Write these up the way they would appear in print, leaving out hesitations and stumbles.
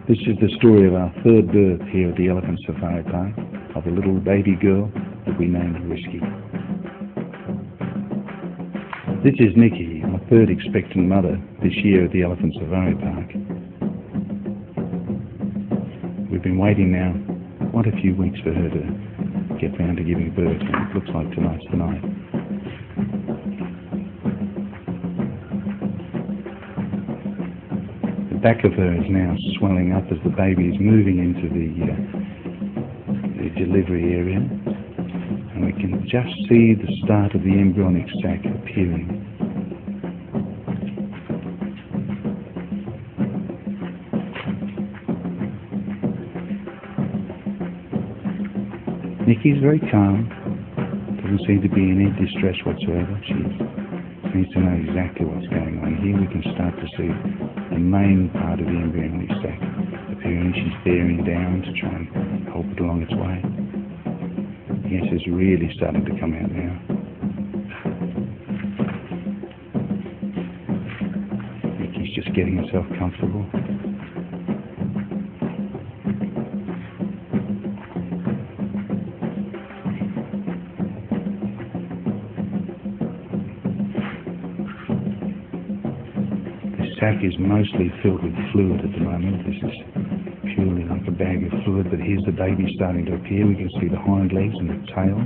This is the story of our third birth here at the Elephant Safari Park, of a little baby girl that we named Risky. This is Nikki, my third expectant mother this year at the Elephant Safari Park. We've been waiting now quite a few weeks for her to get round to giving birth, and it looks like tonight's the night. The back of her is now swelling up as the baby is moving into the delivery area, and we can just see the start of the embryonic sac appearing. Nikki's very calm, doesn't seem to be in any distress whatsoever. She seems to know exactly what's going on. Here we can start to see the main part of the embryonic sac appearing. She's bearing down to try and help it along its way. Yes, it's really starting to come out now. Nikki's just getting herself comfortable. Sac is mostly filled with fluid at the moment. This is purely like a bag of fluid, but here's the baby starting to appear. We can see the hind legs and the tail.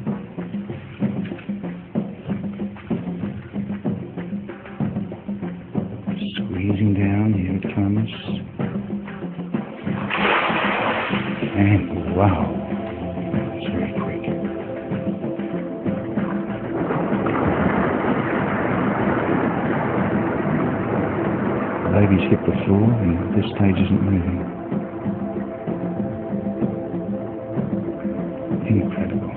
Squeezing down, here it comes. And wow, it's very quick. The baby's hit the floor and at this stage isn't moving. Incredible.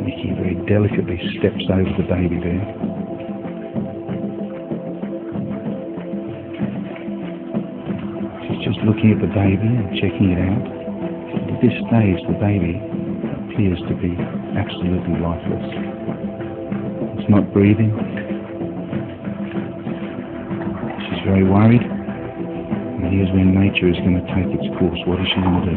Nikki very delicately steps over the baby there. Just looking at the baby and checking it out. At this stage, the baby appears to be absolutely lifeless. It's not breathing. She's very worried. And here's when nature is going to take its course. What is she going to do?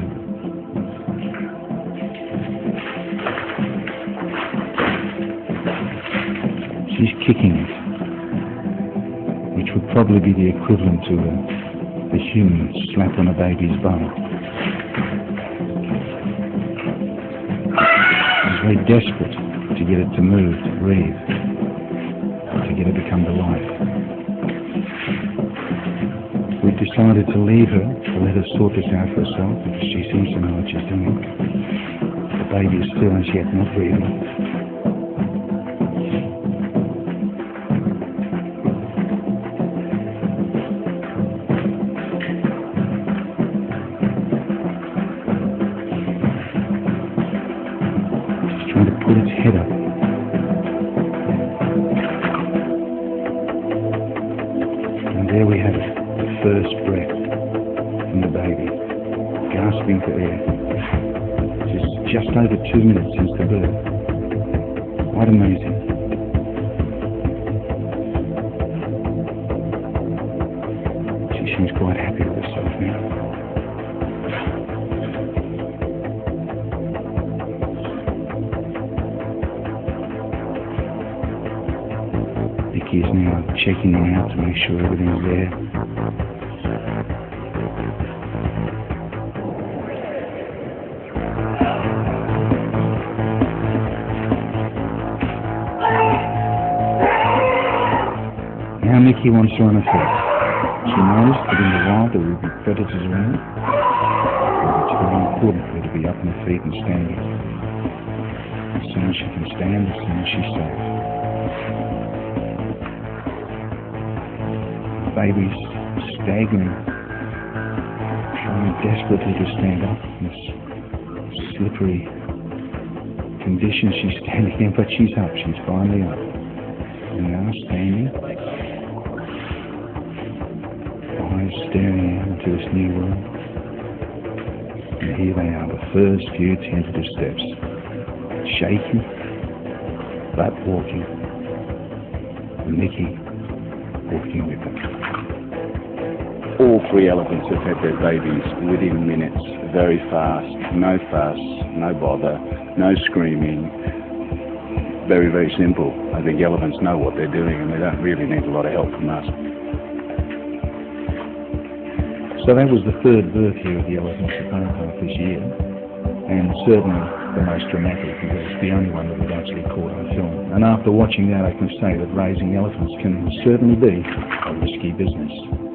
She's kicking it, which would probably be the equivalent to the human slap on a baby's bum. She's very desperate to get it to move, to breathe, to get it to come to life. We've decided to leave her, to let her sort this out for herself, because she seems to know what she's doing. The baby is still as yet not breathing. Trying to put its head up. And there we have it, the first breath from the baby, gasping for air. It's just over 2 minutes since the birth. Quite amazing. She seems quite happy with herself now. Nikki is now checking her out to make sure everything's there. Now Nikki wants her on her feet. She knows that in the wild there will be predators around. It's very important for her to be up on her feet and standing. As soon as she can stand, as soon as she's safe. Baby's staggering, trying desperately to stand up in this slippery condition she's standing in, but she's up, she's finally up. And now standing behind eyes staring out into this new world. And here they are, the first few tentative steps. Shaky, but walking. Mickey walking with them. All three elephants have had their babies within minutes, very fast, no fuss, no bother, no screaming. Very, very simple. I think elephants know what they're doing and they don't really need a lot of help from us. So that was the third birth here at the Elephant Safari Park this year, and certainly the most dramatic because it's the only one that we've actually caught on film. And after watching that, I can say that raising elephants can certainly be a risky business.